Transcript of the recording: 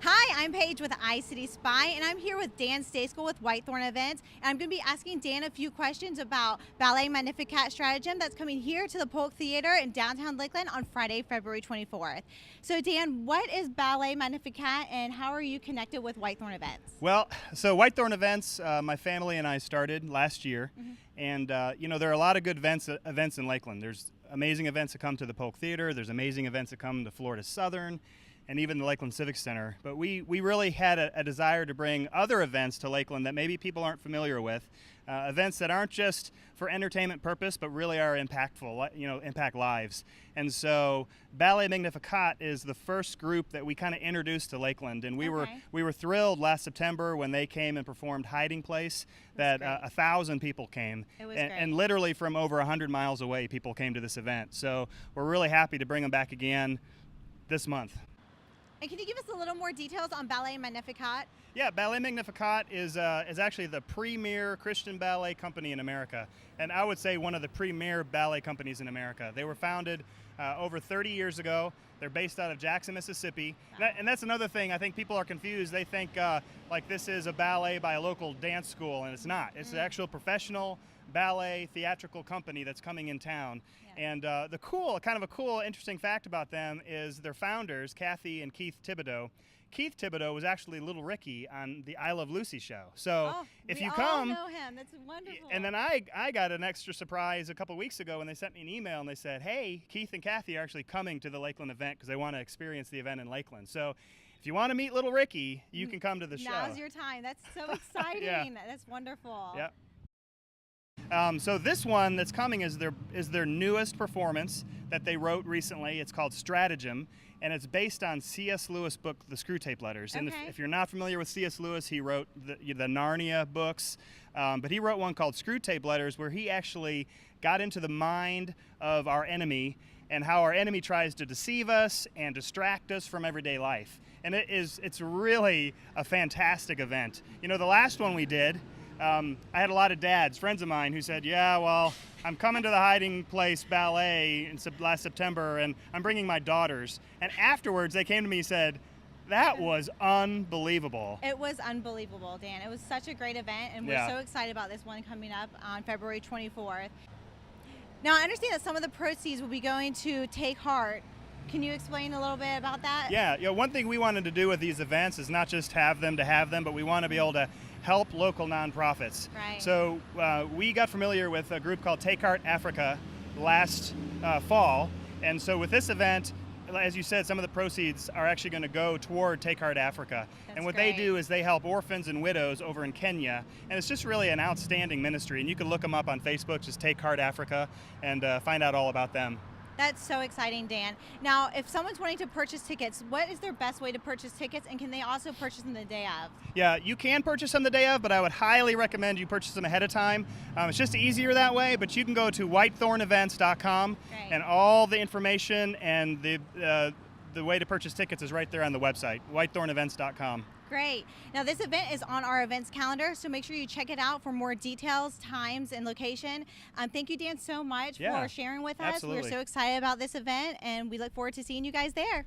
Hi, I'm Paige with iCitySpy, and I'm here with Dan Stayskal with Thorn Events. And I'm going to be asking Dan a few questions about Ballet Magnificat Stratagem that's coming here to the Polk Theatre in downtown Lakeland on Friday, February 24th. So Dan, what is Ballet Magnificat and how are you connected with Thorn Events? Well, so Thorn Events, my family and I started last year, and there are a lot of good events in Lakeland. There's amazing events that come to the Polk Theatre. There's amazing events that come to Florida Southern, and even the Lakeland Civic Center. But we really had a desire to bring other events to Lakeland that maybe people aren't familiar with, events that aren't just for entertainment purpose, but really are impactful, impact lives. And so Ballet Magnificat is the first group that we kind of introduced to Lakeland, and we were thrilled last September when they came and performed Hiding Place, that 1,000 people came. It was and literally from over 100 miles away, people came to this event. So we're really happy to bring them back again this month. And can you give us a little more details on Ballet Magnificat? Yeah, Ballet Magnificat is actually the premier Christian ballet company in America, and I would say one of the premier ballet companies in America. They were founded over 30 years ago. They're based out of Jackson, Mississippi. And that's another thing. I think people are confused. They think like this is a ballet by a local dance school, and it's not. It's an actual professional ballet theatrical company that's coming in town. And the kind of a cool, interesting fact about them is their founders, Kathy and Keith Thibodeau. Keith Thibodeau was actually Little Ricky on the I Love Lucy show. So if you come, we all know him. That's wonderful. And then I got an extra surprise a couple weeks ago when they sent me an email and they said, hey, Keith and Kathy are actually coming to the Lakeland event because they want to experience the event in Lakeland. So if you want to meet Little Ricky, you can come to the show. Now's your time. That's so exciting. Yeah. That's wonderful. Yep. So this one that's coming is their newest performance that they wrote recently. It's called Stratagem, and it's based on C.S. Lewis' book, The Screwtape Letters. And if you're not familiar with C.S. Lewis, he wrote the Narnia books, but he wrote one called Screwtape Letters where he actually got into the mind of our enemy and how our enemy tries to deceive us and distract us from everyday life. And it's really a fantastic event. You know, the last one we did, I had a lot of dads, friends of mine, who said, yeah, well, I'm coming to the Hiding Place Ballet in last September, and I'm bringing my daughters. And afterwards, they came to me and said, that was unbelievable. It was unbelievable, Dan. It was such a great event, and we're so excited about this one coming up on February 24th. Now, I understand that some of the proceeds will be going to Take Heart. Can you explain a little bit about that? Yeah, one thing we wanted to do with these events is not just have them to have them, but we want to be able to help local nonprofits. Right. So we got familiar with a group called Take Heart Africa last fall, and so with this event, as you said, some of the proceeds are actually going to go toward Take Heart Africa. And what they do is they help orphans and widows over in Kenya, and it's just really an outstanding ministry. And you can look them up on Facebook, just Take Heart Africa, and find out all about them. That's so exciting, Dan. Now, if someone's wanting to purchase tickets, what is their best way to purchase tickets, and can they also purchase them the day of? Yeah, you can purchase them the day of, but I would highly recommend you purchase them ahead of time. It's just easier that way, but you can go to whitethornevents.com, and all the information and the way to purchase tickets is right there on the website, whitethornevents.com. Great. Now this event is on our events calendar, so make sure you check it out for more details, times, and location. Thank you, Dan, so much for sharing with us. Absolutely. We're so excited about this event, and we look forward to seeing you guys there.